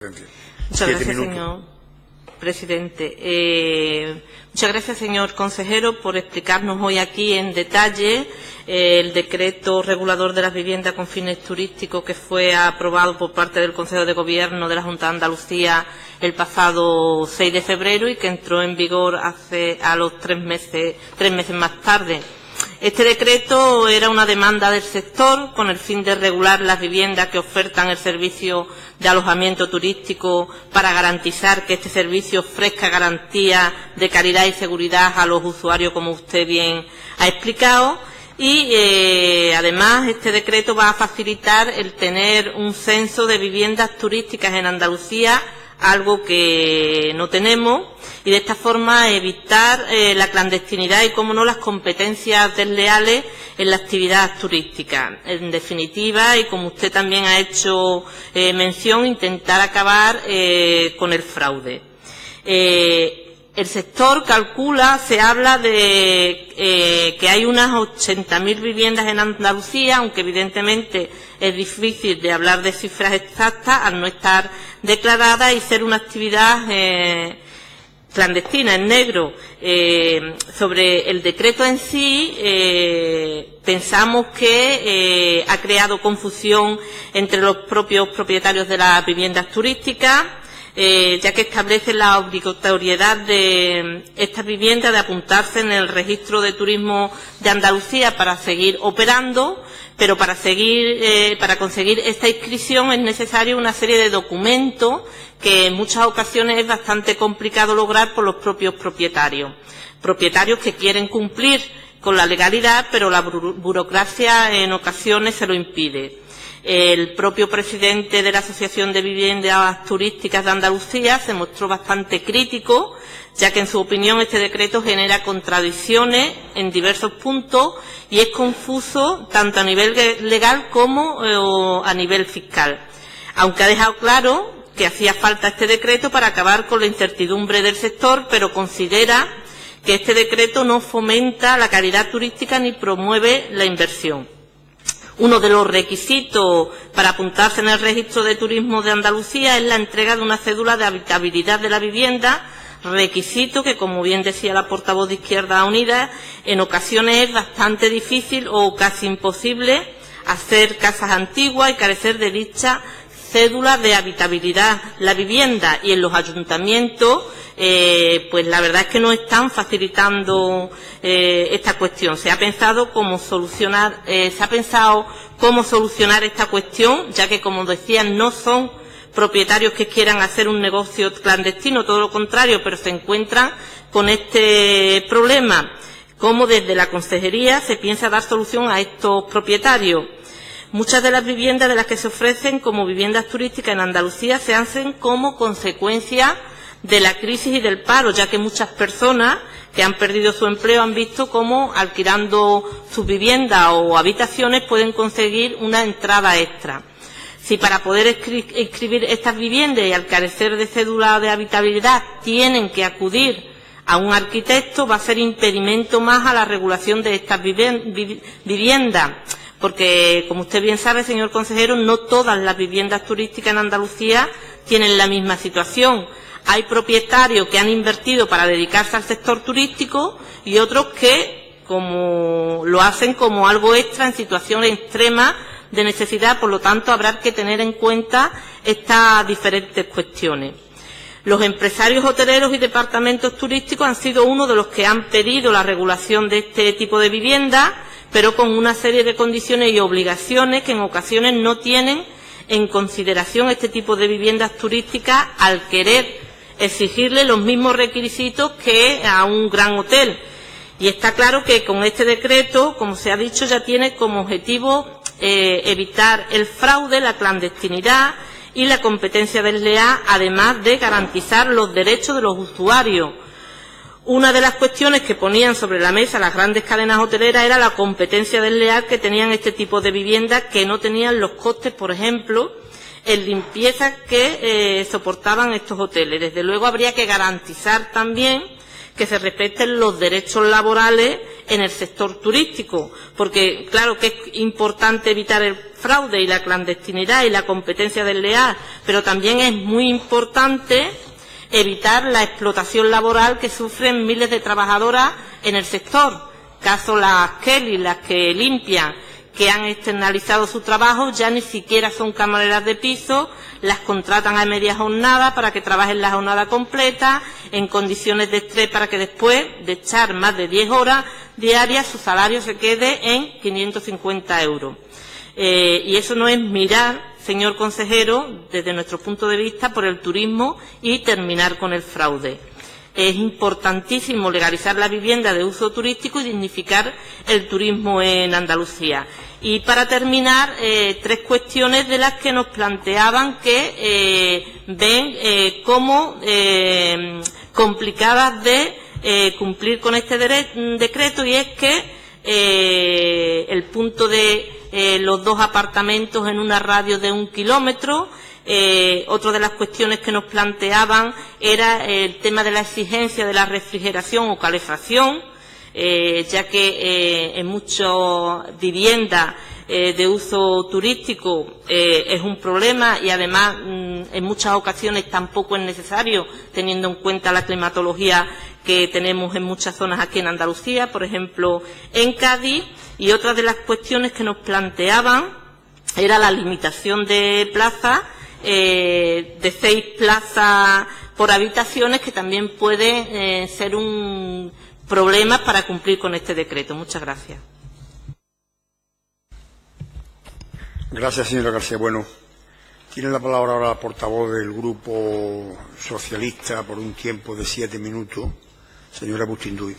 Muchas gracias, señor presidente. Muchas gracias, señor consejero, por explicarnos hoy aquí en detalle el decreto regulador de las viviendas con fines turísticos que fue aprobado por parte del Consejo de Gobierno de la Junta de Andalucía el pasado 6 de febrero y que entró en vigor a los 3 meses más tarde. Este decreto era una demanda del sector con el fin de regular las viviendas que ofertan el servicio de alojamiento turístico para garantizar que este servicio ofrezca garantías de calidad y seguridad a los usuarios, como usted bien ha explicado. Y además este decreto va a facilitar el tener un censo de viviendas turísticas en Andalucía, algo que no tenemos, y de esta forma evitar la clandestinidad y, como no, las competencias desleales en la actividad turística. En definitiva, y como usted también ha hecho mención, intentar acabar con el fraude. El sector calcula, se habla de que hay unas 80.000 viviendas en Andalucía, aunque evidentemente es difícil de hablar de cifras exactas al no estar declarada y ser una actividad clandestina, en negro. Sobre el decreto en sí, pensamos que ha creado confusión entre los propios propietarios de las viviendas turísticas, ya que establece la obligatoriedad de estas viviendas de apuntarse en el registro de turismo de Andalucía para seguir operando, pero para conseguir esta inscripción es necesario una serie de documentos que en muchas ocasiones es bastante complicado lograr por los propios propietarios que quieren cumplir con la legalidad, pero la burocracia en ocasiones se lo impide. El propio presidente de la Asociación de Viviendas Turísticas de Andalucía se mostró bastante crítico, ya que en su opinión este decreto genera contradicciones en diversos puntos y es confuso tanto a nivel legal como a nivel fiscal. Aunque ha dejado claro que hacía falta este decreto para acabar con la incertidumbre del sector, pero considera que este decreto no fomenta la calidad turística ni promueve la inversión. Uno de los requisitos para apuntarse en el registro de turismo de Andalucía es la entrega de una cédula de habitabilidad de la vivienda, requisito que, como bien decía la portavoz de Izquierda Unida, en ocasiones es bastante difícil o casi imposible hacer casas antiguas y carecer de dicha cédula de habitabilidad la vivienda, y en los ayuntamientos pues la verdad es que no están facilitando esta cuestión. Se ha pensado cómo solucionar esta cuestión, ya que, como decían, no son propietarios que quieran hacer un negocio clandestino, todo lo contrario, pero se encuentran con este problema. Cómo desde la consejería se piensa dar solución a estos propietarios. Muchas de las viviendas de las que se ofrecen como viviendas turísticas en Andalucía se hacen como consecuencia de la crisis y del paro, ya que muchas personas que han perdido su empleo han visto cómo, alquilando sus viviendas o habitaciones, pueden conseguir una entrada extra. Si para poder inscribir estas viviendas y al carecer de cédula de habitabilidad tienen que acudir a un arquitecto, va a ser impedimento más a la regulación de estas viviendas. Porque, como usted bien sabe, señor consejero, no todas las viviendas turísticas en Andalucía tienen la misma situación. Hay propietarios que han invertido para dedicarse al sector turístico y otros que lo hacen como algo extra en situaciones extremas de necesidad. Por lo tanto, habrá que tener en cuenta estas diferentes cuestiones. Los empresarios hoteleros y departamentos turísticos han sido uno de los que han pedido la regulación de este tipo de viviendas, pero con una serie de condiciones y obligaciones que en ocasiones no tienen en consideración este tipo de viviendas turísticas al querer exigirle los mismos requisitos que a un gran hotel. Y está claro que con este decreto, como se ha dicho, ya tiene como objetivo evitar el fraude, la clandestinidad y la competencia desleal, además de garantizar los derechos de los usuarios. Una de las cuestiones que ponían sobre la mesa las grandes cadenas hoteleras era la competencia desleal que tenían este tipo de viviendas, que no tenían los costes, por ejemplo, en limpieza que soportaban estos hoteles. Desde luego habría que garantizar también que se respeten los derechos laborales en el sector turístico, porque claro que es importante evitar el fraude y la clandestinidad y la competencia desleal, pero también es muy importante evitar la explotación laboral que sufren miles de trabajadoras en el sector. Caso las Kelly, las que limpian, que han externalizado su trabajo, ya ni siquiera son camareras de piso, las contratan a media jornada para que trabajen la jornada completa, en condiciones de estrés, para que después de echar más de 10 horas diarias su salario se quede en 550 euros. Y eso no es mirar, señor consejero, desde nuestro punto de vista, por el turismo y terminar con el fraude. Es importantísimo legalizar la vivienda de uso turístico y dignificar el turismo en Andalucía. Y para terminar, 3 cuestiones de las que nos planteaban que ven como complicadas de cumplir con este decreto, y es que el punto de los 2 apartamentos en una radio de 1 kilómetro. Otra de las cuestiones que nos planteaban era el tema de la exigencia de la refrigeración o calefacción, ya que en muchas viviendas de uso turístico es un problema, y además en muchas ocasiones tampoco es necesario, teniendo en cuenta la climatología que tenemos en muchas zonas aquí en Andalucía, por ejemplo en Cádiz. Y otra de las cuestiones que nos planteaban era la limitación de plazas, de 6 plazas por habitaciones, que también puede ser un problema para cumplir con este decreto. Muchas gracias. Gracias, señora García Bueno. Tiene la palabra ahora la portavoz del Grupo Socialista por un tiempo de 7 minutos, señora Bustinduy.